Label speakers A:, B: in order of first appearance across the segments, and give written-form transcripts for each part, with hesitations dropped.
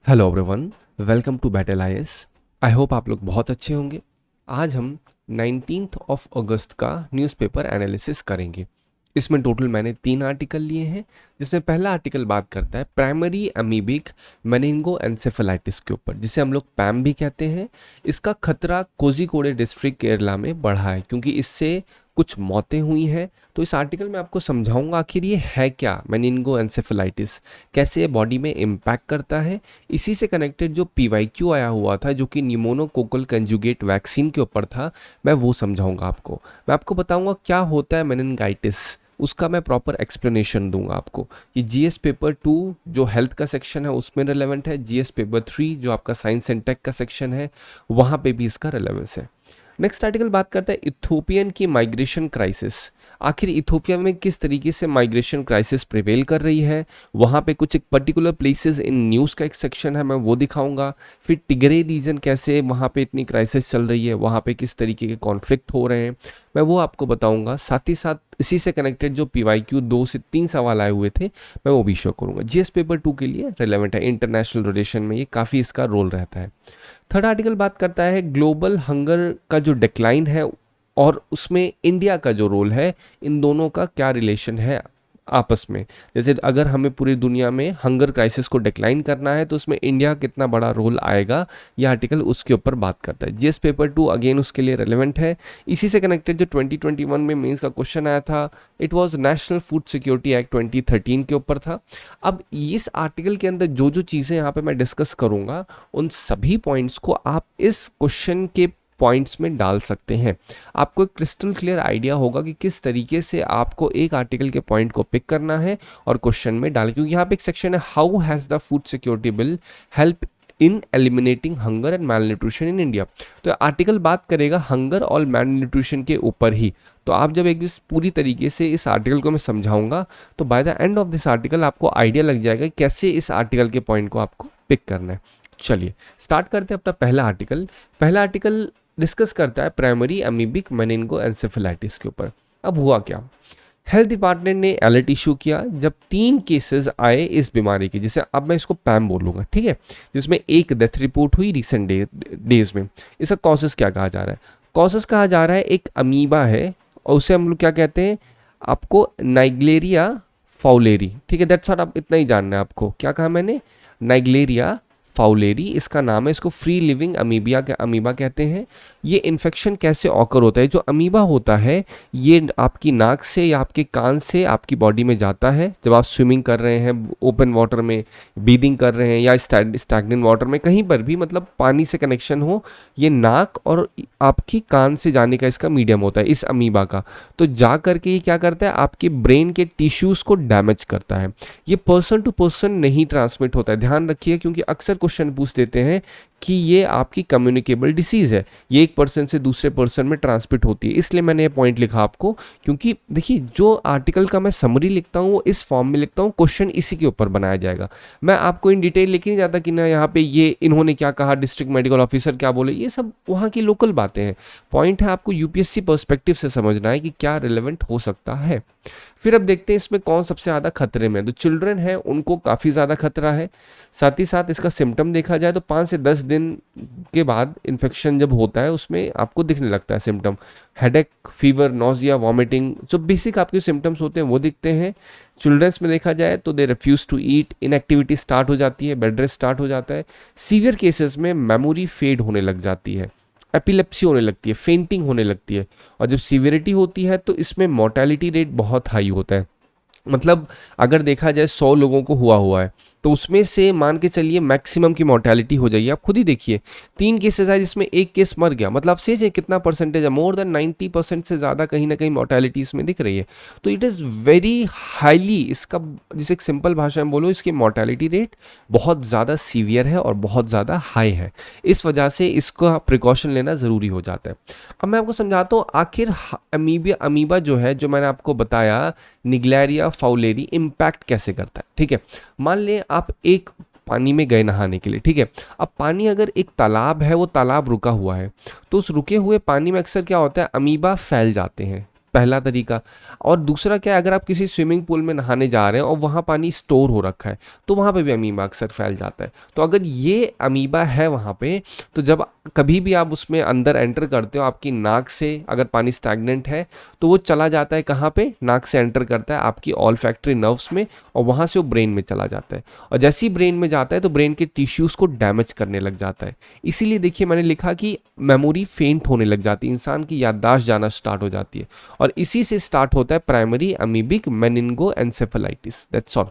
A: Hello everyone, welcome to battle IAS. I hope आप लोग बहुत अच्छे होंगे। आज हम 19th ऑफ अगस्त का न्यूज़पेपर एनालिसिस करेंगे। इसमें टोटल मैंने 3 आर्टिकल लिए हैं, जिसमें पहला आर्टिकल बात करता है प्राइमरी अमीबिक मेनिंगो एनसेफेलाइटिस के ऊपर, जिसे हम लोग पैम भी कहते हैं। इसका खतरा कोझिकोडे डिस्ट्रिक्ट केरला में बढ़ा है क्योंकि इससे कुछ मौतें हुई हैं। तो इस आर्टिकल में आपको समझाऊंगा आखिर ये है क्या मेनिंगो एनसेफेलाइटिस, कैसे ये बॉडी में इम्पैक्ट करता है। इसी से कनेक्टेड जो पीवाईक्यू आया हुआ था जो कि न्यूमोनोकोकल कंजुगेट वैक्सीन के ऊपर था, मैं वो समझाऊंगा आपको। मैं आपको बताऊंगा क्या होता है मेनिनगाइटिस, उसका मैं प्रॉपर एक्सप्लेनेशन दूंगा आपको। कि जीएस पेपर 2 जो हेल्थ का सेक्शन है उसमें रिलेवेंट है, जीएस पेपर 3 जो आपका साइंस एंड टेक का सेक्शन है वहाँ पे भी इसका रिलेवेंस है। नेक्स्ट आर्टिकल बात करता है इथोपियन की माइग्रेशन क्राइसिस। आखिर इथोपिया में किस तरीके से माइग्रेशन क्राइसिस प्रिवेल कर रही है, वहाँ पे कुछ एक पर्टिकुलर प्लेसेस इन न्यूज़ का एक सेक्शन है, मैं वो दिखाऊंगा। फिर टिग्रे रीजन कैसे वहाँ पे इतनी क्राइसिस चल रही है, वहाँ पे किस तरीके के कॉन्फ्लिक्ट हो रहे हैं, मैं वो आपको बताऊंगा। साथ ही साथ इसी से कनेक्टेड जो पीवाईक्यू 2 से 3 सवाल आए हुए थे मैं वो भी शो करूँगा। जीएस पेपर 2 के लिए रिलेवेंट है, इंटरनेशनल रिलेशन में ये काफ़ी इसका रोल रहता है। थर्ड आर्टिकल बात करता है ग्लोबल हंगर का जो डिक्लाइन है और उसमें इंडिया का जो रोल है, इन दोनों का क्या रिलेशन है आपस में। जैसे अगर हमें पूरी दुनिया में हंगर क्राइसिस को डिक्लाइन करना है तो उसमें इंडिया का कितना बड़ा रोल आएगा, यह आर्टिकल उसके ऊपर बात करता है। जीएस पेपर 2 अगेन उसके लिए रेलेवेंट है। इसी से कनेक्टेड जो 2021 में मेंस का क्वेश्चन आया था, it was national food security act 2013 के ऊपर था। अब इस आर्टिकल के अंदर जो जो चीज़ें यहाँ पे मैं डिस्कस करूँगा उन सभी पॉइंट्स को आप इस क्वेश्चन के पॉइंट्स में डाल सकते हैं। आपको एक क्रिस्टल क्लियर आइडिया होगा कि किस तरीके से आपको एक आर्टिकल के पॉइंट को पिक करना है और क्वेश्चन में डालें, क्योंकि यहाँ पे एक सेक्शन है how has the food security bill help in eliminating hunger and malnutrition in India. तो आर्टिकल बात करेगा हंगर और मैल न्यूट्रिशन के ऊपर ही। तो आप जब एक पूरी तरीके से इस आर्टिकल को मैं समझाऊंगा तो by the end of this article आपको आइडिया लग जाएगा कि कैसे इस आर्टिकल के पॉइंट को आपको पिक करना है। चलिए स्टार्ट करते हैं अपना पहला आर्टिकल। पहला आर्टिकल डिस्कस करता है प्राइमरी अमीबिक मेनिंगो एनसेफेलाइटिस के ऊपर। अब हुआ क्या, हेल्थ डिपार्टमेंट ने अलर्ट इशू किया जब 3 केसेस आए इस बीमारी के, जिसे अब मैं इसको पैम बोलूँगा, ठीक है, जिसमें एक डेथ रिपोर्ट हुई रिसेंट डेज में। इसका कॉजेस क्या कहा जा रहा है, कॉजेस कहा जा रहा है एक अमीबा है और उसे हम लोग क्या कहते हैं, आपको नाइग्लेरिया फाउलेरी, ठीक है, दैट्स व्हाट, आप इतना ही जानना है आपको। क्या कहा मैंने, नाइग्लेरिया फाउलेरी इसका नाम है। इसको फ्री लिविंग अमीबा कहते हैं। ये इन्फेक्शन कैसे ऑकर होता है, जो अमीबा होता है ये आपकी नाक से या आपके कान से आपकी बॉडी में जाता है जब आप स्विमिंग कर रहे हैं ओपन वाटर में, ब्रीदिंग कर रहे हैं या स्टैग्नेंट वाटर में, कहीं पर भी मतलब पानी से कनेक्शन हो, ये नाक और आपकी कान से जाने का इसका मीडियम होता है इस अमीबा का। तो जा करके ये क्या करता है, आपके ब्रेन के टिश्यूज़ को डैमेज करता है। ये पर्सन टू पर्सन नहीं ट्रांसमिट होता है, ध्यान रखिए, क्योंकि अक्सर क्वेश्चन पूछ देते हैं कि ये आपकी कम्युनिकेबल डिसीज़ है, ये एक पर्सन से दूसरे पर्सन में ट्रांसमिट होती है। इसलिए मैंने ये पॉइंट लिखा आपको, क्योंकि देखिए जो आर्टिकल का मैं समरी लिखता हूँ वो इस फॉर्म में लिखता हूँ, क्वेश्चन इसी के ऊपर बनाया जाएगा। मैं आपको इन डिटेल लिख नहीं जाता कि ना यहाँ पे ये इन्होंने क्या कहा, डिस्ट्रिक्ट मेडिकल ऑफिसर क्या बोले, ये सब वहाँ की लोकल बातें हैं। पॉइंट है आपको यूपीएससी पर्सपेक्टिव से समझना है कि क्या रिलेवेंट हो सकता है। फिर अब देखते हैं इसमें कौन सबसे ज़्यादा खतरे में है। तो चिल्ड्रन है उनको काफ़ी ज़्यादा खतरा है। साथ ही साथ इसका सिम्टम देखा जाए तो 5 से 10 दिन के बाद इन्फेक्शन जब होता है उसमें आपको दिखने लगता है symptom, headache, fever, nausea, vomiting, जो बेसिक आपके सिम्टम्स होते हैं वो दिखते हैं। चिल्ड्रंस में देखा जाए तो they refuse to eat, inactivity start हो जाती है, बेड रेस्ट स्टार्ट हो जाता है। सीवियर केसेस में मेमोरी फेड होने लग जाती है, एपिलेप्सी होने लगती है, फेंटिंग होने लगती है। और जब सीवियरिटी होती है तो इसमें मोर्टेलिटी रेट बहुत हाई होता है। मतलब अगर देखा जाए 100 लोगों को हुआ है तो उसमें से मान के चलिए मैक्सिमम की मोर्टेलिटी हो जाएगी। आप खुद ही देखिए 3 केसेस आए जिसमें एक केस मर गया, मतलब आप सेज है कितना परसेंटेज है, मोर देन 90% से ज़्यादा कहीं ना कहीं मोर्टेलिटी इसमें दिख रही है। तो इट इज़ वेरी हाईली, इसका जिसे एक सिंपल भाषा में बोलो, इसकी मोर्टेलिटी रेट बहुत ज़्यादा सीवियर है और बहुत ज़्यादा हाई है। इस वजह से इसका प्रिकॉशन लेना ज़रूरी हो जाता है। अब मैं आपको समझाता हूँ आखिर अमीबा जो है, जो मैंने आपको बताया निग्लेरिया फाउलेरी, इम्पैक्ट कैसे करता है। ठीक है, मान लें आप एक पानी में गए नहाने के लिए, ठीक है, अब पानी अगर एक तालाब है, वो तालाब रुका हुआ है, तो उस रुके हुए पानी में अक्सर क्या होता है, अमीबा फैल जाते हैं। पहला तरीका। और दूसरा क्या है, अगर आप किसी स्विमिंग पूल में नहाने जा रहे हैं और वहाँ पानी स्टोर हो रखा है तो वहाँ पे भी अमीबा अक्सर फैल जाता है। तो अगर ये अमीबा है वहाँ पे, तो जब कभी भी आप उसमें अंदर एंटर करते हो, आपकी नाक से अगर पानी स्टैग्नेंट है तो वो चला जाता है कहाँ पे, नाक से एंटर करता है आपकी ऑल्फैक्टरी नर्व्स में और वहाँ से वो ब्रेन में चला जाता है। और जैसे ही ब्रेन में जाता है तो ब्रेन के टिश्यूज़ को डैमेज करने लग जाता है। इसीलिए देखिए मैंने लिखा कि मेमोरी फेंट होने लग जाती है, इंसान की याददाश्त जाना स्टार्ट हो जाती है। और इसी से स्टार्ट होता है primary amoebic meningoencephalitis. That's all.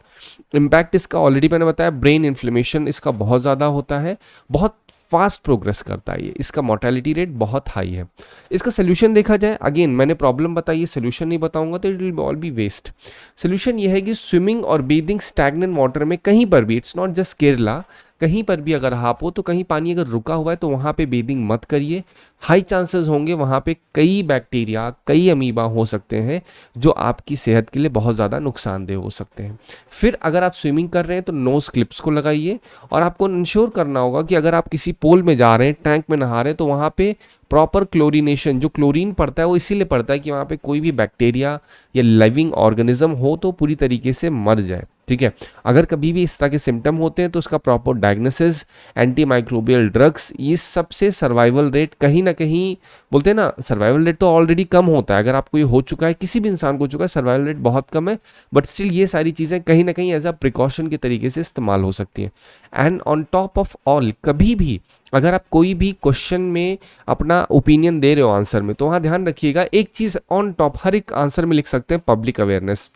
A: Impact इसका ऑलरेडी मैंने बताया, ब्रेन इन्फ्लेमेशन इसका बहुत ज़्यादा होता है, बहुत फास्ट प्रोग्रेस करता है ये, इसका मोर्टेलिटी रेट बहुत हाई है। इसका सोल्यूशन देखा जाए, अगेन मैंने प्रॉब्लम बताई है, सोल्यूशन नहीं बताऊंगा तो it will all be waste. Solution ये है कि स्विमिंग और बेदिंग स्टैग्नेंट वाटर में कहीं पर भी, इट्स नॉट जस्ट केरला, कहीं पर भी अगर आप हो तो कहीं पानी अगर रुका हुआ है तो वहाँ पे बेदिंग मत करिए। हाई चांसेस होंगे वहाँ पे कई बैक्टीरिया, कई अमीबा हो सकते हैं जो आपकी सेहत के लिए बहुत ज़्यादा नुकसानदेह हो सकते हैं। फिर अगर आप स्विमिंग कर रहे हैं तो नोज क्लिप्स को लगाइए और आपको इंश्योर करना होगा कि अगर आप किसी पोल में जा रहे हैं, टैंक में नहा रहे हैं, तो वहाँ पे प्रॉपर क्लोरीनेशन, जो क्लोरीन पड़ता है वो इसीलिए पड़ता है कि वहाँ पे कोई भी बैक्टीरिया या लिविंग ऑर्गेनिज्म हो तो पूरी तरीके से मर जाए। ठीक है, अगर कभी भी इस तरह के सिम्टम होते हैं तो उसका proper diagnosis, anti microbial drugs, ये सबसे सर्वाइवल रेट कहीं ना कहीं, बोलते हैं ना सर्वाइवल रेट तो ऑलरेडी कम होता है, अगर आपको ये हो चुका है, किसी भी इंसान को हो चुका है, सर्वाइवल रेट बहुत कम है, बट स्टिल ये सारी चीज़ें कहीं ना कहीं एज अ प्रिकॉशन के तरीके से इस्तेमाल हो सकती हैं। And on top of all, कभी भी अगर आप कोई भी क्वेश्चन में अपना ओपिनियन दे रहे हो आंसर में, तो वहाँ ध्यान रखिएगा एक चीज़ ऑन टॉप, हर एक आंसर में लिख सकते हैं पब्लिक अवेयरनेस।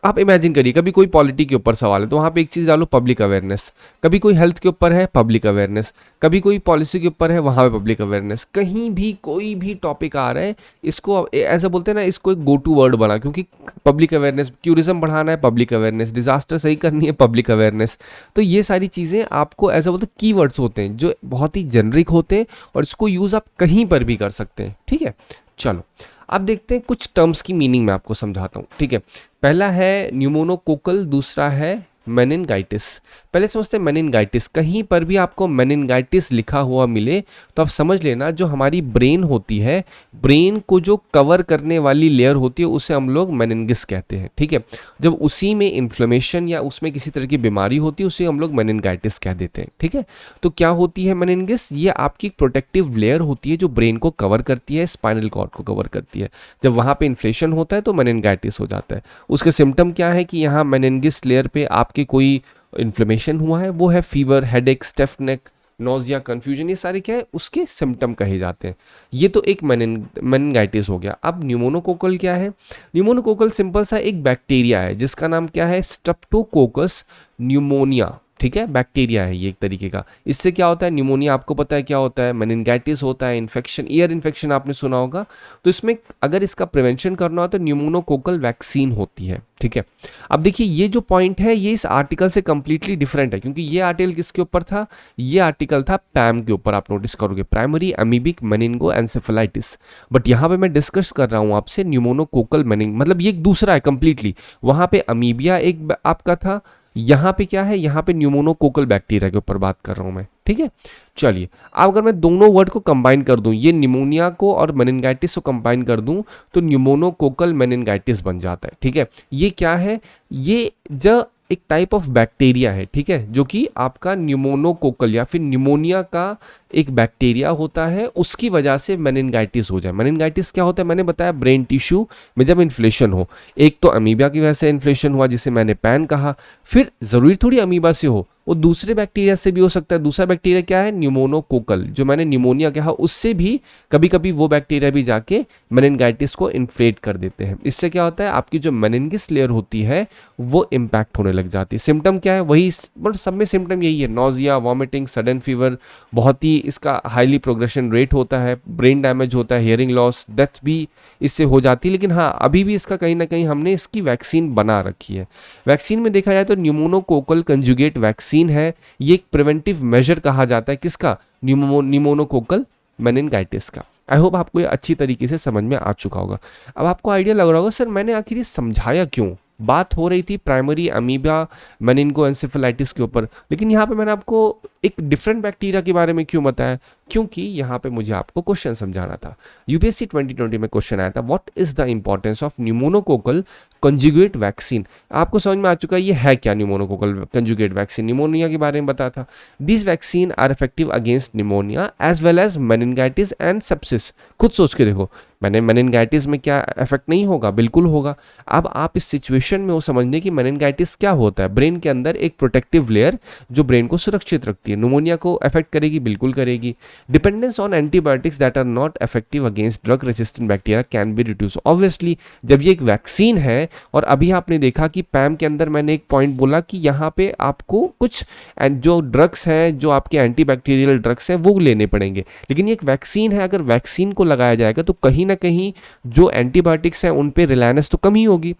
A: आप इमेजिन करिए कभी कोई पॉलिटी के ऊपर सवाल है तो वहाँ पे एक चीज़ डालो पब्लिक अवेयरनेस, कभी कोई हेल्थ के ऊपर है पब्लिक अवेयरनेस, कभी कोई पॉलिसी के ऊपर है वहाँ पे पब्लिक अवेयरनेस, कहीं भी कोई भी टॉपिक आ रहा है इसको ऐसा बोलते हैं ना, इसको एक गो टू वर्ड बना, क्योंकि पब्लिक अवेयरनेस, टूरिज्म बढ़ाना है पब्लिक अवेयरनेस, डिजास्टर सही करनी है पब्लिक अवेयरनेस। तो ये सारी चीज़ें आपको ऐसा बोलते हैं की वर्ड्स होते हैं जो बहुत ही जेनरिक होते हैं और इसको यूज़ आप कहीं पर भी कर सकते हैं। ठीक है, चलो अब देखते हैं कुछ टर्म्स की मीनिंग मैं आपको समझाता हूँ। ठीक है, पहला है न्यूमोनोकोकल, दूसरा है मेनिनगाइटिस। पहले समझते हैं मेनिनगाइटिस। कहीं पर भी आपको मेनिनगाइटिस लिखा हुआ मिले तो आप समझ लेना जो हमारी ब्रेन होती है, ब्रेन को जो कवर करने वाली लेयर होती है उसे हम लोग मेनिनगिस कहते हैं। ठीक है, जब उसी में इन्फ्लेमेशन या उसमें किसी तरह की बीमारी होती है उसे हम लोग मेनिनगाइटिस कह देते हैं। ठीक है, तो क्या होती है मेनिनगिस? ये आपकी प्रोटेक्टिव लेयर होती है जो ब्रेन को कवर करती है, स्पाइनल कॉर्ड को कवर करती है। जब वहाँ पे इन्फ्लेशन होता है तो मेनिनगाइटिस हो जाता है। उसके सिम्टम क्या है कि यहाँ मेनिनगिस लेयर पे आपके कोई इन्फ्लेमेशन हुआ है, वो है फीवर, हेडेक, स्टिफ नेक, नोजिया, कंफ्यूजन, ये सारे क्या है उसके सिम्टम कहे जाते हैं। ये तो एक मेनिनगाइटिस हो गया। अब न्यूमोनोकोकल क्या है? न्यूमोनोकोकल सिंपल सा एक बैक्टीरिया है जिसका नाम क्या है, स्ट्रेप्टोकोकस न्यूमोनिया। ठीक है, बैक्टीरिया है ये एक तरीके का। इससे क्या होता है, न्यूमोनिया आपको पता है क्या होता है, मेनिनगाइटिस होता है, इन्फेक्शन, ईयर इन्फेक्शन आपने सुना होगा। तो इसमें अगर इसका प्रिवेंशन करना हो तो न्यूमोनोकोकल वैक्सीन होती है। ठीक है, अब देखिए ये जो पॉइंट है ये इस आर्टिकल से कंप्लीटली डिफरेंट है, क्योंकि ये आर्टिकल किसके ऊपर था, ये आर्टिकल था पैम के ऊपर, आप नोटिस करोगे, प्राइमरी अमीबिक मेनिंगो एंसेफेलाइटिस। बट यहाँ पे मैं डिस्कस कर रहा हूँ आपसे न्यूमोनोकोकल मेनिंग, मतलब ये एक दूसरा है कंप्लीटली। वहाँ पे अमीबिया एक आपका था, यहाँ पे क्या है, यहाँ पे न्यूमोनोकोकल बैक्टीरिया के ऊपर बात कर रहा हूँ मैं। ठीक है, चलिए अब अगर मैं दोनों वर्ड को कंबाइन कर दूं, ये निमोनिया को और मेनिनगाइटिस को कंबाइन कर दूं तो न्यूमोनोकोकल मेनिनगाइटिस बन जाता है। ठीक है, ये क्या है, ये जो एक टाइप ऑफ बैक्टीरिया है, ठीक है, जो कि आपका न्यूमोनोकोकल या फिर न्यूमोनिया का एक बैक्टीरिया होता है, उसकी वजह से मेनिनगाइटिस हो जाए। मेनिनगाइटिस क्या होता है, मैंने बताया ब्रेन टिश्यू में जब इन्फ्लेशन हो, एक तो अमीबा की वजह से इन्फ्लेशन हुआ जिसे मैंने पैन कहा, फिर जरूरी थोड़ी अमीबा से हो, वो दूसरे बैक्टीरिया से भी हो सकता है। दूसरा बैक्टीरिया क्या है, न्यूमोनोकोकल, जो मैंने न्यूमोनिया कहा उससे भी कभी कभी वो बैक्टीरिया भी जाके मेनिनगाइटिस को इन्फ्लेट कर देते हैं। इससे क्या होता है, आपकी जो मेनिनगिस लेयर होती है वो इम्पैक्ट होने लग जाती है। सिम्टम क्या है, वही, बट सब में सिम्टम यही है, नोजिया, वॉमिटिंग, सडन फीवर, बहुत ही इसका हाईली प्रोग्रेशन रेट होता है, ब्रेन डैमेज होता है, हियरिंग लॉस, डेथ भी इससे हो जाती है। लेकिन हाँ, अभी भी इसका कहीं ना कहीं हमने इसकी वैक्सीन बना रखी है। वैक्सीन में देखा जाए तो न्यूमोनोकोकल कंजुगेट वैक्सीन है, ये एक प्रिवेंटिव मेजर कहा जाता है, किसका, न्यूमोनोकोकल मेनिनगाइटिस का। आई होप आपको ये अच्छी तरीके से समझ में आ चुका होगा। अब आपको आइडिया लग रहा होगा सर मैंने आखिर ये समझाया क्यों, बात हो रही थी प्राइमरी अमीबा मेनिंगो एंसेफेलाइटिस के ऊपर, लेकिन यहाँ पे मैंने आपको एक डिफरेंट बैक्टीरिया के बारे में क्यों बताया? क्योंकि यहाँ पे मुझे आपको क्वेश्चन समझाना था। यूपीएससी 2020 में क्वेश्चन आया था, what is the importance of pneumococcal conjugate vaccine. आपको समझ में आ चुका है ये है क्या न्यूमोनोकोकल कंजुगेट वैक्सीन, निमोनिया के बारे में बताया था। This vaccine are effective against pneumonia as well as meningitis and sepsis. खुद सोच के देखो, मैंने मेनिनगाइटिस में क्या इफेक्ट नहीं होगा? बिल्कुल होगा। अब आप इस सिचुएशन में वो समझने कि मेनिनगाइटिस क्या होता है। ब्रेन के अंदर एक प्रोटेक्टिव लेयर जो ब्रेन को सुरक्षित रखती है, निमोनिया को अफेक्ट करेगी, बिल्कुल करेगी। Dependence on antibiotics that are not effective against drug resistant bacteria can be reduce. Obviously जब ये एक वैक्सीन है, और अभी आपने देखा कि पैम के अंदर मैंने एक पॉइंट बोला कि यहाँ पे आपको कुछ जो ड्रग्स हैं, जो आपके एंटीबैक्टीरियल ड्रग्स हैं वो लेने पड़ेंगे, लेकिन ये एक वैक्सीन है। अगर वैक्सीन को लगाया जाएगा तो कहीं ना कहीं जो एंटीबायोटिक्स हैं उन पे रिलायंस तो कम ही होगी।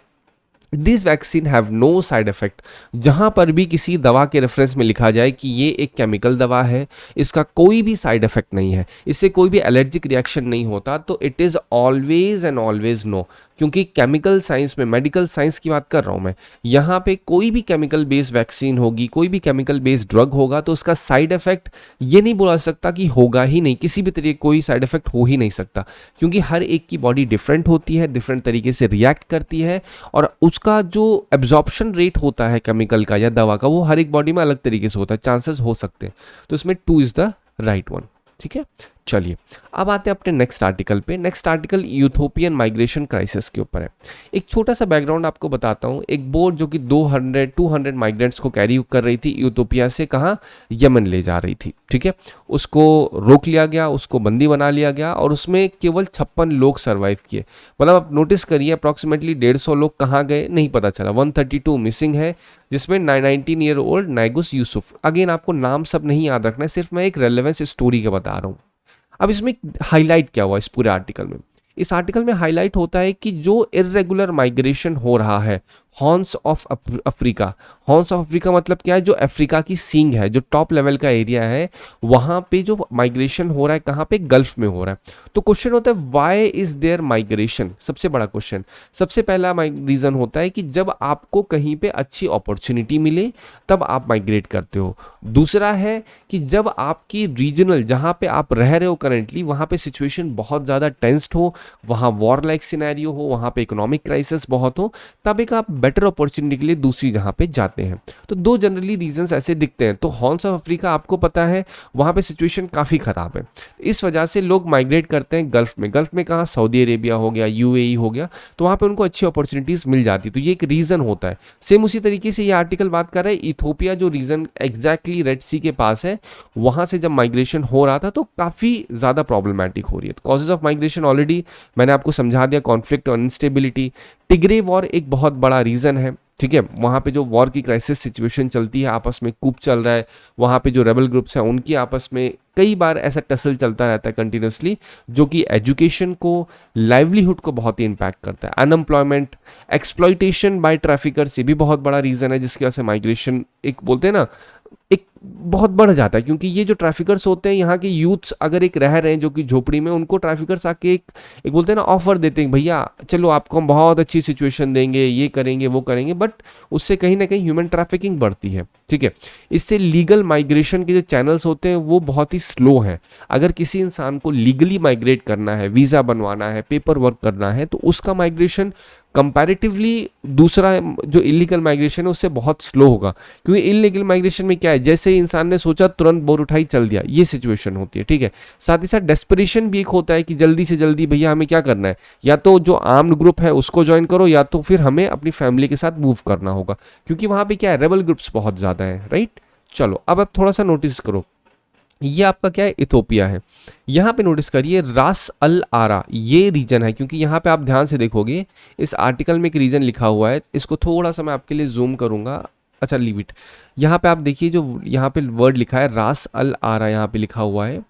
A: This vaccine have no side effect. जहां पर भी किसी दवा के रेफरेंस में लिखा जाए कि ये एक केमिकल दवा है, इसका कोई भी साइड इफेक्ट नहीं है, इससे कोई भी एलर्जिक रिएक्शन नहीं होता, तो it is always and always no. क्योंकि केमिकल साइंस में, मेडिकल साइंस की बात कर रहा हूं मैं, यहाँ पे कोई भी केमिकल बेस्ड वैक्सीन होगी, कोई भी केमिकल बेस्ड ड्रग होगा, तो उसका साइड इफेक्ट ये नहीं बोला सकता कि होगा ही नहीं, किसी भी तरीके कोई साइड इफेक्ट हो ही नहीं सकता। क्योंकि हर एक की बॉडी डिफरेंट होती है, डिफरेंट तरीके से रिएक्ट करती है, और उसका जो एब्जॉर्प्शन रेट होता है केमिकल का या दवा का, वो हर एक बॉडी में अलग तरीके से होता है, चांसेस हो सकते हैं। तो इसमें 2 इज द राइट वन। ठीक है, चलिए अब आते हैं अपने नेक्स्ट आर्टिकल पे। Next article Ethiopian migration crisis के ऊपर है। एक छोटा सा बैकग्राउंड आपको बताता हूँ। एक बोट जो कि 200 माइग्रेंट्स को कैरी कर रही थी यूथोपिया से, कहाँ, यमन ले जा रही थी। ठीक है, उसको रोक लिया गया, उसको बंदी बना लिया गया, और उसमें केवल 56 लोग सर्वाइव किए। मतलब आप नोटिस करिए, अप्रॉक्सीमेटली 150 लोग कहाँ गए नहीं पता चला। 132 मिसिंग है, जिसमें 19 ईयर ओल्ड नायगुस यूसुफ। अगेन आपको नाम सब नहीं याद रखना है, सिर्फ मैं एक रेलेवेंस स्टोरी का बता रहा हूँ। अब इसमें हाईलाइट क्या हुआ इस पूरे आर्टिकल में? इस आर्टिकल में हाईलाइट होता है कि जो इर्रेगुलर माइग्रेशन हो रहा है horns of Africa. Horns of Africa मतलब क्या है? जो अफ्रीका की सींग है, जो टॉप लेवल का एरिया है, वहां पे जो माइग्रेशन हो रहा है, कहाँ पे? गल्फ में हो रहा है। तो क्वेश्चन होता है व्हाई इज देयर माइग्रेशन? सबसे बड़ा क्वेश्चन, सबसे पहला रीजन होता है कि जब आपको कहीं पे अच्छी अपॉर्चुनिटी मिले तब आप माइग्रेट करते हो। दूसरा है कि जब आपकी रीजनल, जहाँ पे आप रह रहे हो करेंटली, वहाँ पे सिचुएशन बहुत ज़्यादा टेंस्ड हो, वहाँ वॉर लाइक सिनेरियो हो, वहाँ पे इकोनॉमिक क्राइसिस बहुत हो, तब एक आप बेटर अपॉर्चुनिटी के लिए दूसरी जहाँ पे जाते हैं। तो 2 जनरली रीजंस ऐसे दिखते हैं। तो हॉर्न्स ऑफ अफ्रीका आपको पता है वहाँ पे सिचुएशन काफ़ी ख़राब है, इस वजह से लोग माइग्रेट करते हैं गल्फ में। गल्फ में कहाँ? सऊदी अरेबिया हो गया, यूएई हो गया, तो वहाँ पे उनको अच्छी अपॉर्चुनिटीज़ मिल जाती। तो ये एक रीज़न होता है। सेम उसी तरीके से ये आर्टिकल बात कर रहा है इथोपिया, जो रीजन एग्जैक्टली रेड सी के पास है, वहाँ से जब माइग्रेशन हो रहा था तो काफ़ी ज़्यादा प्रॉब्लमैटिक हो रही है। तो कॉजेज ऑफ माइग्रेशन ऑलरेडी मैंने आपको समझा दिया, कॉन्फ्लिक्ट और इंस्टेबिलिटी। टिग्रे वॉर एक बहुत बड़ा रीज़न है। ठीक है, वहाँ पे जो वॉर की क्राइसिस सिचुएशन चलती है, आपस में कूप चल रहा है, वहाँ पे जो रेबल ग्रुप्स हैं उनकी आपस में कई बार ऐसा टसल चलता रहता है कंटिन्यूसली, जो कि एजुकेशन को, लाइवलीहुड को बहुत ही इम्पैक्ट करता है। अनएम्प्लॉयमेंट, एक्सप्लॉयटेशन बाय ट्रैफिकर से भी बहुत बड़ा रीज़न है, जिसकी वजह से माइग्रेशन एक बोलते हैं ना, एक बहुत बढ़ जाता है। क्योंकि ये जो ट्रैफिकर्स होते हैं, यहाँ के यूथ्स अगर एक रह रहे हैं जो कि झोपड़ी में, उनको ट्रैफिकर्स आके एक बोलते हैं ना ऑफर देते हैं, भैया चलो आपको हम बहुत अच्छी सिचुएशन देंगे, ये करेंगे वो करेंगे, बट उससे कहीं ना कहीं ह्यूमन ट्रैफिकिंग बढ़ती है। ठीक है, इससे लीगल माइग्रेशन के जो चैनल्स होते हैं वो बहुत ही स्लो हैं। अगर किसी इंसान को लीगली माइग्रेट करना है, वीज़ा बनवाना है, पेपर वर्क करना है, तो उसका माइग्रेशन कंपैरेटिवली दूसरा जो इलीगल माइग्रेशन है उससे बहुत स्लो होगा। क्योंकि इलीगल माइग्रेशन में क्या है, जैसे ही इंसान ने सोचा तुरंत बोर उठाई चल दिया, ये सिचुएशन होती है। ठीक है, साथ ही साथ डेस्परेशन भी एक होता है कि जल्दी से जल्दी भैया हमें क्या करना है, या तो जो आर्म्ड ग्रुप है उसको ज्वाइन करो, या तो फिर हमें अपनी फैमिली के साथ मूव करना होगा, क्योंकि वहाँ पे क्या है, रेबल ग्रुप्स बहुत ज़्यादा है। राइट, चलो अब आप थोड़ा सा नोटिस करो, ये आपका क्या है, इथोपिया है। यहाँ पे नोटिस करिए रास अल आरा ये रीजन है, क्योंकि यहाँ पे आप ध्यान से देखोगे इस आर्टिकल में एक रीजन लिखा हुआ है, इसको थोड़ा सा मैं आपके लिए जूम करूंगा। अच्छा लीव इट। यहाँ पे आप देखिए जो यहाँ पे वर्ड लिखा है रास अल आरा, यहाँ पे लिखा हुआ है,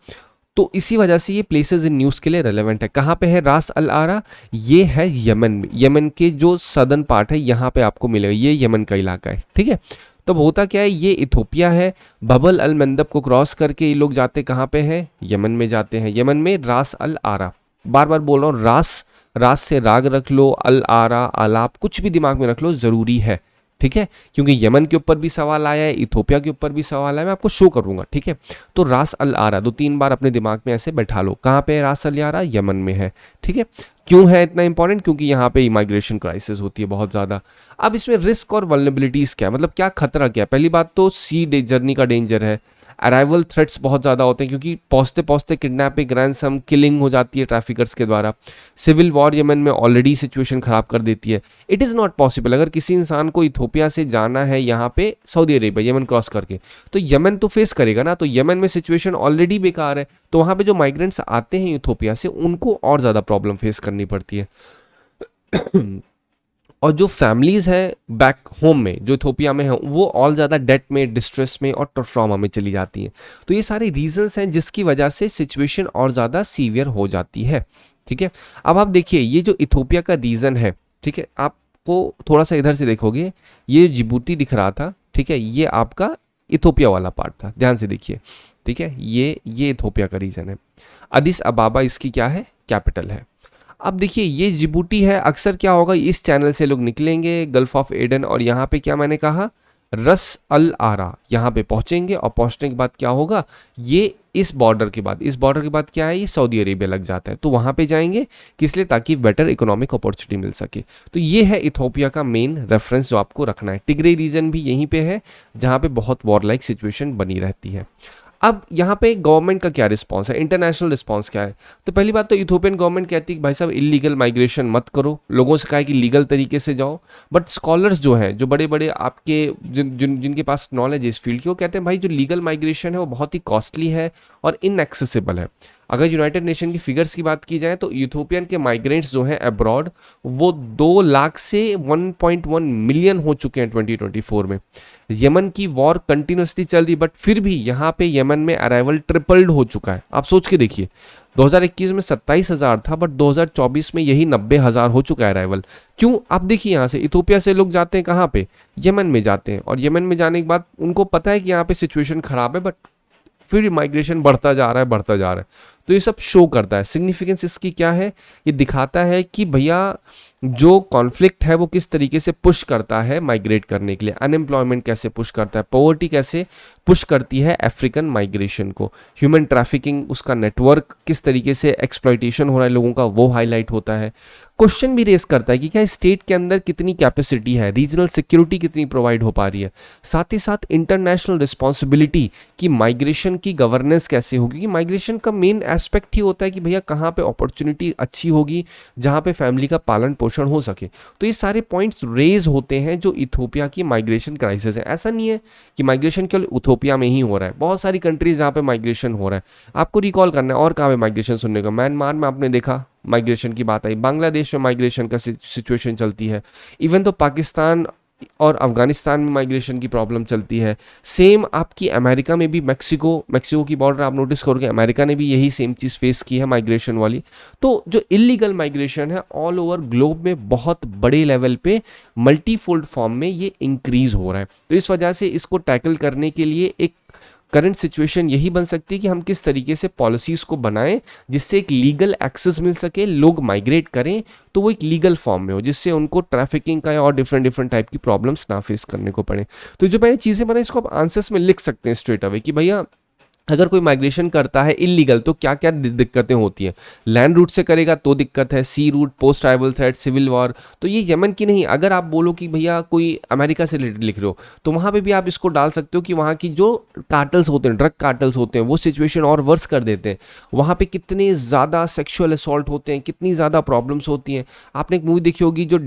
A: तो इसी वजह से ये प्लेसेस इन न्यूज़ के लिए रेलेवेंट है। कहाँ पे है रास अल आरा? ये है यमन में, यमन के जो सदर्न पार्ट है यहाँ पे आपको मिलेगा, ये यमन का इलाका है। ठीक है, तब होता क्या है, ये इथोपिया है, बबल अल मंदब को क्रॉस करके ये लोग जाते कहाँ पे हैं, यमन में जाते हैं। यमन में रास अल आरा, बार बार बोल रहा हूँ, रास, रास से राग रख लो, अल आरा, आलाप, कुछ भी दिमाग में रख लो, ज़रूरी है। ठीक है, क्योंकि यमन के ऊपर भी सवाल आया है, इथोपिया के ऊपर भी सवाल आया है, मैं आपको शो करूंगा। ठीक है, तो रास अल आरा 2-3 बार अपने दिमाग में ऐसे बैठा लो, कहाँ पे है रास अल आरा? यमन में है। ठीक है, क्यों है इतना इंपॉर्टेंट? क्योंकि यहाँ पे इमाइग्रेशन क्राइसिस होती है बहुत ज़्यादा। अब इसमें रिस्क और वल्नरेबिलिटीज़ क्या है, मतलब क्या खतरा क्या है? पहली बात तो सी जर्नी का डेंजर है, अराइवल थ्रेट्स बहुत ज़्यादा होते हैं, क्योंकि पहुँचते पहुँचते किडनैपिंग, रैंसम, किलिंग हो जाती है ट्रैफिकर्स के द्वारा। सिविल वॉर यमन में ऑलरेडी सिचुएशन ख़राब कर देती है। इट इज़ नॉट पॉसिबल, अगर किसी इंसान को इथोपिया से जाना है यहाँ पे सऊदी अरेबिया यमन क्रॉस करके, तो यमन तो फेस करेगा ना, तो यमन में सिचुएशन ऑलरेडी बेकार है, तो वहाँ पे जो माइग्रेंट्स आते हैं इथोपिया से उनको और ज़्यादा प्रॉब्लम फेस करनी पड़ती है। और जो फैमिलीज़ है बैक होम में जो इथोपिया में है, वो और ज़्यादा डेट में, डिस्ट्रेस में और ट्रॉमा में चली जाती हैं। तो ये सारे रीजंस हैं जिसकी वजह से सिचुएशन और ज़्यादा सीवियर हो जाती है। ठीक है, अब आप देखिए ये जो इथोपिया का रीज़न है, ठीक है, आपको थोड़ा सा इधर से देखोगे, ये जिबूती दिख रहा था, ठीक है, ये आपका इथोपिया वाला पार्ट था, ध्यान से देखिए। ठीक है, ये इथोपिया का रीजन है। अदिस अबाबा इसकी क्या है? कैपिटल है। अब देखिए ये जिबूटी है, अक्सर क्या होगा, इस चैनल से लोग निकलेंगे गल्फ ऑफ एडन, और यहाँ पे क्या मैंने कहा, रस अल आरा, यहाँ पे पहुँचेंगे, और पहुँचने के बाद क्या होगा, ये इस बॉर्डर के बाद क्या है, ये सऊदी अरेबिया लग जाता है, तो वहाँ पे जाएंगे किस लिए? ताकि बेटर इकोनॉमिक अपॉर्चुनिटी मिल सके। तो ये है इथोपिया का मेन रेफरेंस जो आपको रखना है। टिग्रे रीजन भी यहीं पे है जहाँ पे बहुत वॉर लाइक सिचुएशन बनी रहती है। अब यहाँ पे गवर्नमेंट का क्या रिस्पांस है, इंटरनेशनल रिस्पांस क्या है? तो पहली बात तो इथोपियन गवर्नमेंट कहती है कि भाई साहब इलीगल माइग्रेशन मत करो, लोगों से कहा है कि लीगल तरीके से जाओ। बट स्कॉलर्स जो हैं, जो बड़े बड़े आपके जिनके पास नॉलेज है इस फील्ड की, वो कहते हैं भाई जो लीगल माइग्रेशन है वो बहुत ही कॉस्टली है और इनएक्सेसिबल है। अगर यूनाइटेड नेशन की फिगर्स की बात की जाए तो इथोपियन के माइग्रेंट्स जो हैं अब्रॉड, वो 2 लाख से 1.1 मिलियन हो चुके हैं 2024 में। यमन की वॉर कंटिन्यूसली चल रही, बट फिर भी यहाँ पे यमन में अराइवल ट्रिपल्ड हो चुका है। आप सोच के देखिए, 2021 में 27,000 था, बट 2024 में यही 90,000 हो चुका है अराइवल। क्यों? आप देखिए, यहाँ से इथोपिया से लोग जाते हैं कहाँ पे? यमन में जाते हैं, और यमन में जाने के बाद उनको पता है कि यहाँ पे सिचुएशन खराब है, बट फिर माइग्रेशन बढ़ता जा रहा है। तो ये सब शो करता है। सिग्निफिकेंस इसकी क्या है? ये दिखाता है कि भैया जो कॉन्फ्लिक्ट है वो किस तरीके से पुश करता है माइग्रेट करने के लिए, अनएम्प्लॉयमेंट कैसे पुश करता है, पॉवर्टी कैसे पुश करती है अफ्रीकन माइग्रेशन को, ह्यूमन ट्रैफिकिंग उसका नेटवर्क किस तरीके से एक्सप्लॉइटेशन हो रहा है लोगों का, वो हाईलाइट होता है। क्वेश्चन भी रेस करता है कि क्या स्टेट के अंदर कितनी कैपेसिटी है, रीजनल सिक्योरिटी कितनी प्रोवाइड हो पा रही है, साथ ही साथ इंटरनेशनल रिस्पॉन्सिबिलिटी कि माइग्रेशन की गवर्नेंस कैसे होगी। कि माइग्रेशन का मेन एस्पेक्ट ही होता है कि भैया कहाँ पे अपॉर्चुनिटी अच्छी होगी, जहाँ पे फैमिली का पालन पोषण हो सके। तो ये सारे पॉइंट्स रेज होते हैं जो इथोपिया की माइग्रेशन क्राइसिस है। ऐसा नहीं है कि माइग्रेशन केवल इथोपिया में ही हो रहा है, बहुत सारी कंट्रीज जहाँ पे माइग्रेशन हो रहा है। आपको रिकॉल करना है और कहाँ पे माइग्रेशन सुनने का, म्यांमार में आपने देखा माइग्रेशन की बात आई, बांग्लादेश में माइग्रेशन का सिचुएशन चलती है, इवन तो पाकिस्तान और अफगानिस्तान में माइग्रेशन की प्रॉब्लम चलती है। सेम आपकी अमेरिका में भी, मैक्सिको की बॉर्डर आप नोटिस करोगे, अमेरिका ने भी यही सेम चीज़ फेस की है माइग्रेशन वाली। तो जो इलीगल माइग्रेशन है ऑल ओवर ग्लोब में बहुत बड़े लेवल पे मल्टीफोल्ड फॉर्म में ये इंक्रीज हो रहा है। तो इस वजह से इसको टैकल करने के लिए एक करंट सिचुएशन यही बन सकती है कि हम किस तरीके से पॉलिसीज़ को बनाएं जिससे एक लीगल एक्सेस मिल सके, लोग माइग्रेट करें तो वो एक लीगल फॉर्म में हो, जिससे उनको ट्रैफिकिंग का और डिफरेंट टाइप की प्रॉब्लम्स ना फेस करने को पड़े। तो जो मैंने चीज़ें बनाई इसको आप आंसर्स में लिख सकते हैं स्ट्रेट अवे कि भैया अगर कोई माइग्रेशन करता है इलीगल तो क्या क्या दिक्कतें होती हैं। लैंड रूट से करेगा तो दिक्कत है, sea route, post tribal threat, civil war. तो ये यमन की नहीं, अगर आप बोलो कि भैया कोई अमेरिका से रिलेटेड लिख रहे हो तो वहाँ पे भी आप इसको डाल सकते हो कि वहाँ की जो कार्टल्स होते हैं, ड्रग कार्टल्स होते हैं, वो सिचुएशन और वर्स कर देते हैं। वहाँ पे कितने ज़्यादा सेक्शुअल असॉल्ट होते हैं, कितनी ज़्यादा प्रॉब्लम्स होती हैं। आपने एक मूवी देखी होगी जो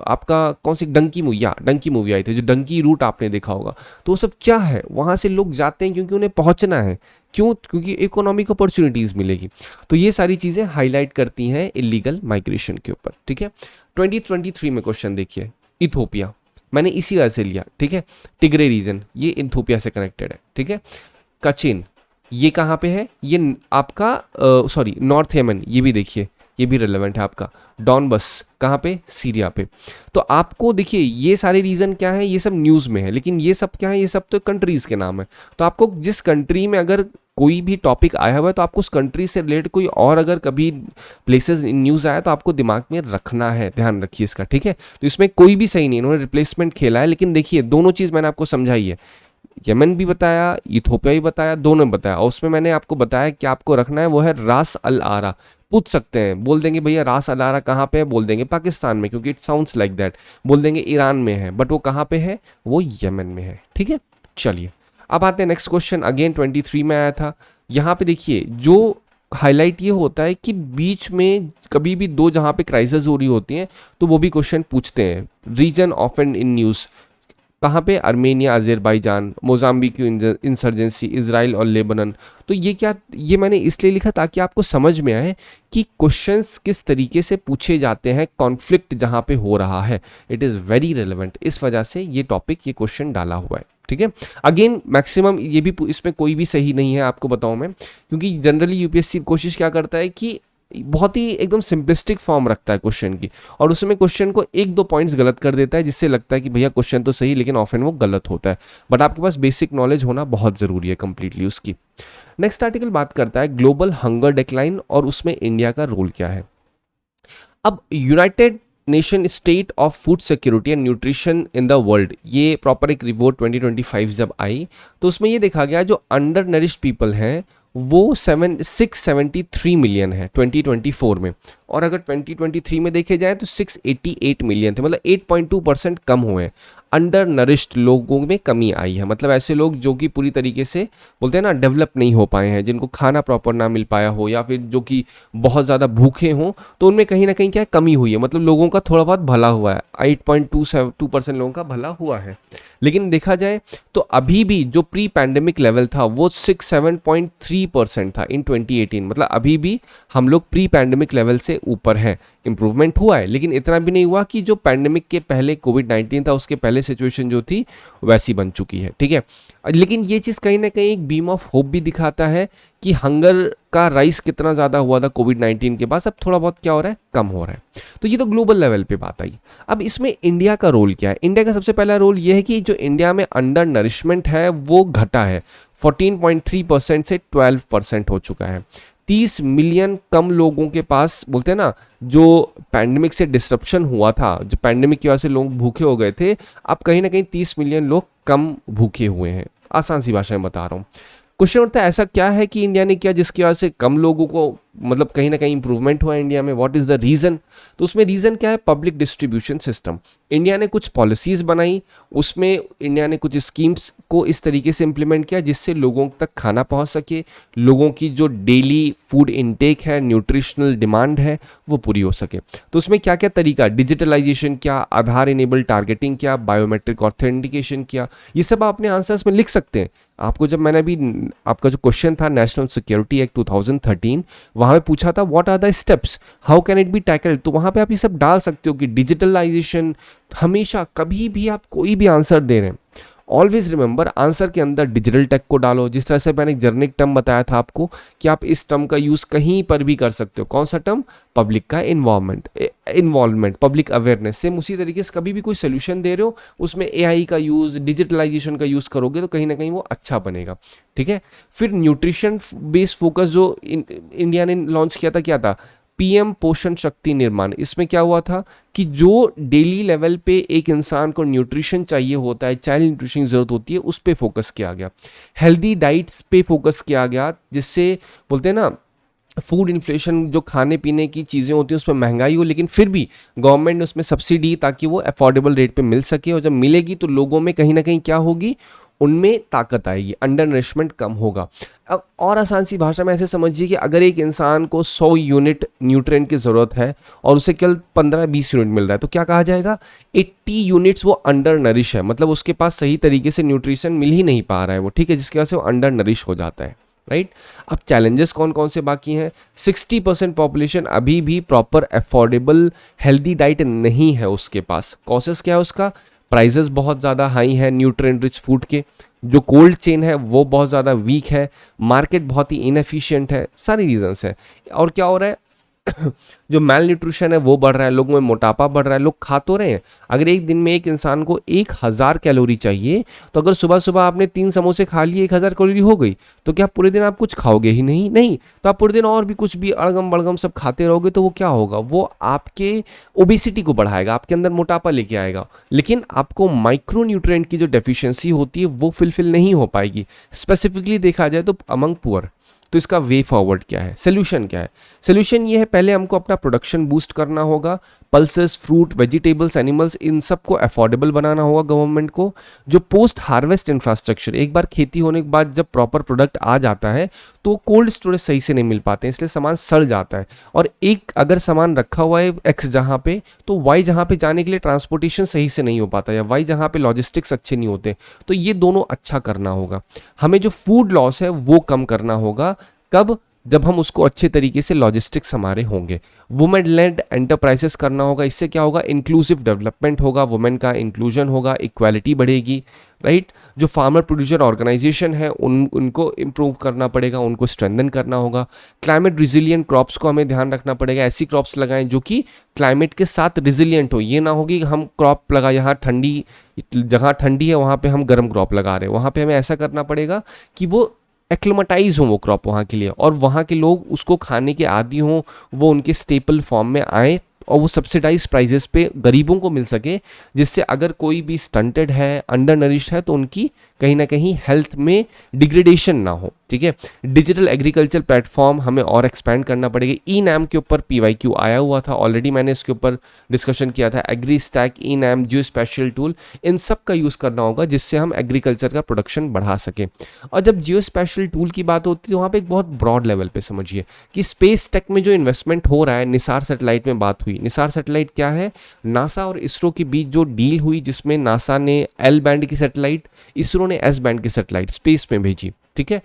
A: आपका कौन सी डंकी मूवी आई थी, जो डंकी रूट आपने देखा होगा। तो वो सब क्या है, वहाँ से लोग जाते हैं क्योंकि उन्हें पहुँचना है। क्यों? क्योंकि इकोनॉमिक अपॉर्चुनिटीज़ मिलेगी। तो ये सारी चीज़ें हाईलाइट करती हैं इलीगल माइग्रेशन के ऊपर। ठीक है, 2023 में क्वेश्चन देखिए, इथोपिया मैंने इसी वजह से लिया। ठीक है, टिग्रे रीजन ये इथोपिया से कनेक्टेड है। ठीक है, कचिन ये कहाँ पे है, ये आपका नॉर्थ यमन, ये भी देखिए, ये भी रिलेवेंट है आपका। डॉनबस कहाँ पे? सीरिया पे। तो आपको देखिए ये सारे रीज़न क्या है, ये सब न्यूज़ में है, लेकिन ये सब क्या है, ये सब तो कंट्रीज़ के नाम है। तो आपको जिस कंट्री में अगर कोई भी टॉपिक आया हुआ है तो आपको उस कंट्री से रिलेटेड कोई और अगर कभी प्लेसेस न्यूज़ आया तो आपको दिमाग में रखना है, ध्यान रखिए इसका, ठीक है। तो इसमें कोई भी सही नहीं, इन्होंने रिप्लेसमेंट खेला है, लेकिन देखिए दोनों चीज़ मैंने आपको समझाई है, यमन भी बताया, इथोपिया भी बताया, दोनों बताया, और उसमें मैंने आपको बताया कि आपको रखना है वो है रास अल आरा। पूछ सकते हैं, बोल देंगे भैया रास अल आरा कहाँ पे है, बोल देंगे पाकिस्तान में, क्योंकि इट साउंड्स लाइक दैट। बोल देंगे ईरान में है, बट वो कहाँ पे है, वो यमन में है, ठीक है। चलिए अब आते हैं नेक्स्ट क्वेश्चन, अगेन 23 में आया था। यहाँ पे देखिए जो हाईलाइट ये होता है कि बीच में कभी भी दो जहाँ पे क्राइसिस हो रही होती हैं तो वो भी क्वेश्चन पूछते हैं। रीजन ऑफन इन न्यूज़ कहाँ पे, आर्मेनिया, अजरबैजान, मोजाम्बिक की इंसर्जेंसी, इजराइल और लेबनन। तो ये क्या, ये मैंने इसलिए लिखा ताकि आपको समझ में आए कि क्वेश्चंस किस तरीके से पूछे जाते हैं कॉन्फ्लिक्ट जहाँ पे हो रहा है। इट इज़ वेरी रिलेवेंट, इस वजह से ये टॉपिक, ये क्वेश्चन डाला हुआ है, ठीक है। अगेन मैक्सिमम ये भी इसमें कोई भी सही नहीं है, आपको बताऊं मैं, क्योंकि जनरली यूपीएससी कोशिश क्या करता है कि बहुत ही एकदम सिंपलिस्टिक फॉर्म रखता है क्वेश्चन की, और उसमें क्वेश्चन को एक दो पॉइंट्स गलत कर देता है, जिससे लगता है कि भैया क्वेश्चन तो सही, लेकिन ऑफन वो गलत होता है। बट आपके पास बेसिक नॉलेज होना बहुत ज़रूरी है कंप्लीटली उसकी। नेक्स्ट आर्टिकल बात करता है ग्लोबल हंगर डिक्लाइन, और उसमें इंडिया का रोल क्या है। अब United nation state of food security and nutrition in the world, ये प्रॉपर एक रिपोर्ट 2025 जब आई तो उसमें ये देखा गया जो अंडर नरिश्ड पीपल हैं वो 673 मिलियन है 2024 में, और अगर 2023 में देखे जाए तो 688 मिलियन थे, मतलब 8.2% कम हुए हैं। अंडर नरिश्ड लोगों में कमी आई है, मतलब ऐसे लोग जो कि पूरी तरीके से बोलते हैं ना डेवलप नहीं हो पाए हैं, जिनको खाना प्रॉपर ना मिल पाया हो, या फिर जो कि बहुत ज़्यादा भूखे हों, तो उनमें कहीं ना कहीं क्या है, कमी हुई है। मतलब लोगों का थोड़ा बहुत भला हुआ है, 8.2% लोगों का भला हुआ है। लेकिन देखा जाए तो अभी भी जो प्री पैंडेमिक लेवल था वो 67.3% था इन 2018, मतलब अभी भी हम लोग प्री पैंडेमिक लेवल से ऊपर है। इंप्रूवमेंट हुआ है, लेकिन इतना भी नहीं हुआ कि जो पैंडेमिक के पहले कोविड-19 था उसके पहले सिचुएशन जो थी वैसी बन चुकी है, ठीक है। लेकिन ये चीज़ कहीं ना कहीं एक बीम ऑफ होप भी दिखाता है कि हंगर का राइस कितना ज़्यादा हुआ था कोविड-19 के बाद, अब थोड़ा बहुत क्या हो रहा है, कम हो रहा है। तो ये तो ग्लोबल लेवल पे बात आई। अब इसमें इंडिया का रोल क्या है। इंडिया का सबसे पहला रोल ये है कि जो इंडिया में अंडर नरिशमेंट है वो घटा है, 14.3% से 12% हो चुका है। 30 मिलियन कम लोगों के पास, बोलते हैं ना जो पैंडेमिक से डिसरप्शन हुआ था, जो पैंडेमिक की वजह से लोग भूखे हो गए थे, अब कहीं ना कहीं 30 मिलियन लोग कम भूखे हुए हैं। आसान सी भाषा में बता रहा हूँ। क्वेश्चन उठता है ऐसा क्या है कि इंडिया ने किया जिसकी वजह से कम लोगों को मतलब कहीं ना कहीं इंप्रूवमेंट हुआ इंडिया में, व्हाट इज़ द रीज़न। तो उसमें रीज़न क्या है, पब्लिक डिस्ट्रीब्यूशन सिस्टम। इंडिया ने कुछ पॉलिसीज़ बनाई, उसमें इंडिया ने कुछ स्कीम्स को इस तरीके से इम्प्लीमेंट किया जिससे लोगों तक खाना पहुंच सके, लोगों की जो डेली फूड इनटेक है, न्यूट्रिशनल डिमांड है, वो पूरी हो सके। तो उसमें क्या क्या तरीका, डिजिटलाइजेशन किया, आधार इनेबल टारगेटिंग किया, बायोमेट्रिक ऑथेंटिकेशन किया, ये सब आप अपने आंसर्स में लिख सकते हैं। आपको जब मैंने अभी आपका जो क्वेश्चन था नेशनल सिक्योरिटी एक्ट 2013, वहाँ पे पूछा था what are the steps, how can it be tackled, तो वहाँ पे आप ये सब डाल सकते हो कि डिजिटलाइजेशन। हमेशा कभी भी आप कोई भी आंसर दे रहे हैं, ऑलवेज रिमेंबर आंसर के अंदर डिजिटल टेक को डालो। जिस तरह से मैंने एक जर्निक टर्म बताया था आपको कि आप इस टर्म का यूज़ कहीं पर भी कर सकते हो। कौन सा टर्म, पब्लिक का इन्वॉल्वमेंट, पब्लिक अवेयरनेस। सेम उसी तरीके से कभी भी कोई सोल्यूशन दे रहे हो उसमें एआई का यूज़, डिजिटलाइजेशन का यूज़ करोगे तो कहीं ना कहीं वो अच्छा बनेगा, ठीक है। फिर न्यूट्रिशन बेस्ड फोकस जो इंडिया ने लॉन्च किया था, क्या था, पीएम पोषण शक्ति निर्माण। इसमें क्या हुआ था कि जो डेली लेवल पे एक इंसान को न्यूट्रिशन चाहिए होता है, चाइल्ड न्यूट्रिशन की ज़रूरत होती है, उस पे फोकस किया गया। हेल्दी डाइट्स पे फोकस किया गया, जिससे बोलते हैं ना फूड इन्फ्लेशन, जो खाने पीने की चीज़ें होती हैं उस पर महंगाई हो, लेकिन फिर भी गवर्नमेंट ने उसमें सब्सिडी ताकि वो अफोर्डेबल रेट पे मिल सके, और जब मिलेगी तो लोगों में कहीं ना कहीं क्या होगी, उनमें ताकत आएगी, अंडर नरिशमेंट कम होगा। अब और आसान सी भाषा में ऐसे समझिए कि अगर एक इंसान को 100 यूनिट न्यूट्रिएंट की ज़रूरत है और उसे केवल 15-20 यूनिट मिल रहा है, तो क्या कहा जाएगा, 80 यूनिट्स वो अंडर नरिश है, मतलब उसके पास सही तरीके से न्यूट्रिशन मिल ही नहीं पा रहा है वो, ठीक है, जिसकी वजह से वो अंडर नरिश हो जाता है, राइट। अब चैलेंजेस कौन कौन से बाकी हैं, 60% पॉपुलेशन अभी भी प्रॉपर अफोर्डेबल हेल्दी डाइट नहीं है उसके पास। कॉजेस क्या है उसका, प्राइजेस बहुत ज़्यादा हाई है न्यूट्रिएंट रिच फूड के, जो कोल्ड चेन है वो बहुत ज़्यादा वीक है, मार्केट बहुत ही इनएफिशिएंट है, सारी रीजंस है। और क्या हो रहा है, जो मैल न्यूट्रिशन है वो बढ़ रहा है, लोगों में मोटापा बढ़ रहा है, लोग खा तो रहे हैं। अगर एक दिन में एक इंसान को 1000 कैलोरी चाहिए, तो अगर सुबह सुबह आपने 3 समोसे खा लिए 1000 कैलोरी हो गई, तो क्या पूरे दिन आप कुछ खाओगे ही नहीं? नहीं। तो आप पूरे दिन और भी कुछ भी अड़गम बड़गम सब खाते रहोगे, तो वो क्या होगा, वो आपके ओबेसिटी को बढ़ाएगा, आपके अंदर मोटापा लेके आएगा। लेकिन आपको माइक्रो न्यूट्रिएंट की जो डेफिशिएंसी होती है वो फुलफिल नहीं हो पाएगी, स्पेसिफिकली देखा जाए तो अमंग पुअर। तो इसका वे फॉरवर्ड क्या है, सोल्यूशन क्या है? सोल्यूशन ये है, पहले हमको अपना प्रोडक्शन बूस्ट करना होगा, पल्सेस, फ्रूट, वेजिटेबल्स, एनिमल्स, इन सब को अफोर्डेबल बनाना होगा गवर्नमेंट को। जो पोस्ट हार्वेस्ट इंफ्रास्ट्रक्चर, एक बार खेती होने के बाद जब प्रॉपर प्रोडक्ट आ जाता है तो कोल्ड स्टोरेज सही से नहीं मिल पाते हैं, इसलिए सामान सड़ जाता है। और एक अगर सामान रखा हुआ है एक्स जहाँ पे, तो वाई जहाँ पे जाने के लिए ट्रांसपोर्टेशन सही से नहीं हो पाता, या वाई जहाँ पे लॉजिस्टिक्स अच्छे नहीं होते। तो ये दोनों अच्छा करना होगा। हमें जो फूड लॉस है वो कम करना होगा। कब? जब हम उसको अच्छे तरीके से लॉजिस्टिक्स हमारे होंगे। वुमेन लेड एंटरप्राइजेस करना होगा। इससे क्या होगा, इंक्लूसिव डेवलपमेंट होगा, वुमेन का इंक्लूजन होगा, इक्वालिटी बढ़ेगी, राइट। जो फार्मर प्रोड्यूसर ऑर्गेनाइजेशन है उनको इम्प्रूव करना पड़ेगा, उनको स्ट्रेंथन करना होगा। क्लाइमेट रिजिलियंट क्रॉप्स को हमें ध्यान रखना पड़ेगा, ऐसी क्रॉप्स लगाएं जो कि क्लाइमेट के साथ रिजिलियंट हो। ये ना होगी कि हम क्रॉप लगा, यहाँ ठंडी जहाँ ठंडी है वहाँ पे हम गर्म क्रॉप लगा रहे हैं, वहाँ पे हमें ऐसा करना पड़ेगा कि वो एक्लिमेटाइज हो वो क्रॉप वहाँ के लिए, और वहाँ के लोग उसको खाने के आदी हों, वो उनके स्टेपल फॉर्म में आए, और वो सब्सिडाइज प्राइजेस पे गरीबों को मिल सके, जिससे अगर कोई भी स्टंटेड है, अंडर नरिश्ड है, तो उनकी कहीं ना कहीं हेल्थ में डिग्रेडेशन ना हो, ठीक है। डिजिटल एग्रीकल्चर प्लेटफॉर्म हमें और एक्सपैंड करना पड़ेगा। ई नैम के ऊपर PYQ आया हुआ था ऑलरेडी, मैंने इसके ऊपर डिस्कशन किया था। एग्री स्टैक, ई नैम, जियो स्पेशल टूल, इन सब का यूज़ करना होगा जिससे हम एग्रीकल्चर का प्रोडक्शन बढ़ा सकें। और जब जियो स्पेशल टूल की बात होती है तो वहाँ पे एक बहुत ब्रॉड लेवल पे समझिए कि स्पेस टेक में जो इन्वेस्टमेंट हो रहा है, निसार सैटेलाइट में बात हुई। निसार सैटेलाइट क्या है? नासा और इसरो के बीच जो डील हुई, जिसमें नासा ने L बैंड की सैटेलाइट, इसरो ने S बैंड की सैटेलाइट स्पेस में भेजी, ठीक है।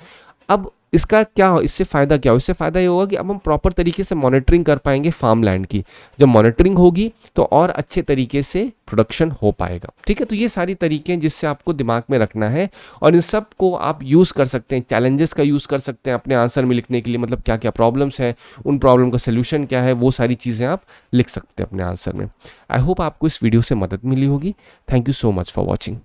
A: अब इसका क्या हो, इससे फ़ायदा क्या हो? इससे फ़ायदा ये होगा कि अब हम प्रॉपर तरीके से मॉनिटरिंग कर पाएंगे फार्म लैंड की। जब मॉनिटरिंग होगी तो और अच्छे तरीके से प्रोडक्शन हो पाएगा, ठीक है। तो ये सारी तरीके हैं जिससे आपको दिमाग में रखना है, और इन सब को आप यूज़ कर सकते हैं, चैलेंजेस का यूज़ कर सकते हैं अपने आंसर में लिखने के लिए। मतलब क्या क्या प्रॉब्लम्स हैं, उन प्रॉब्लम का सोल्यूशन क्या है, वो सारी चीज़ें आप लिख सकते हैं अपने आंसर में। आई होप आपको इस वीडियो से मदद मिली होगी। Thank you so much for watching.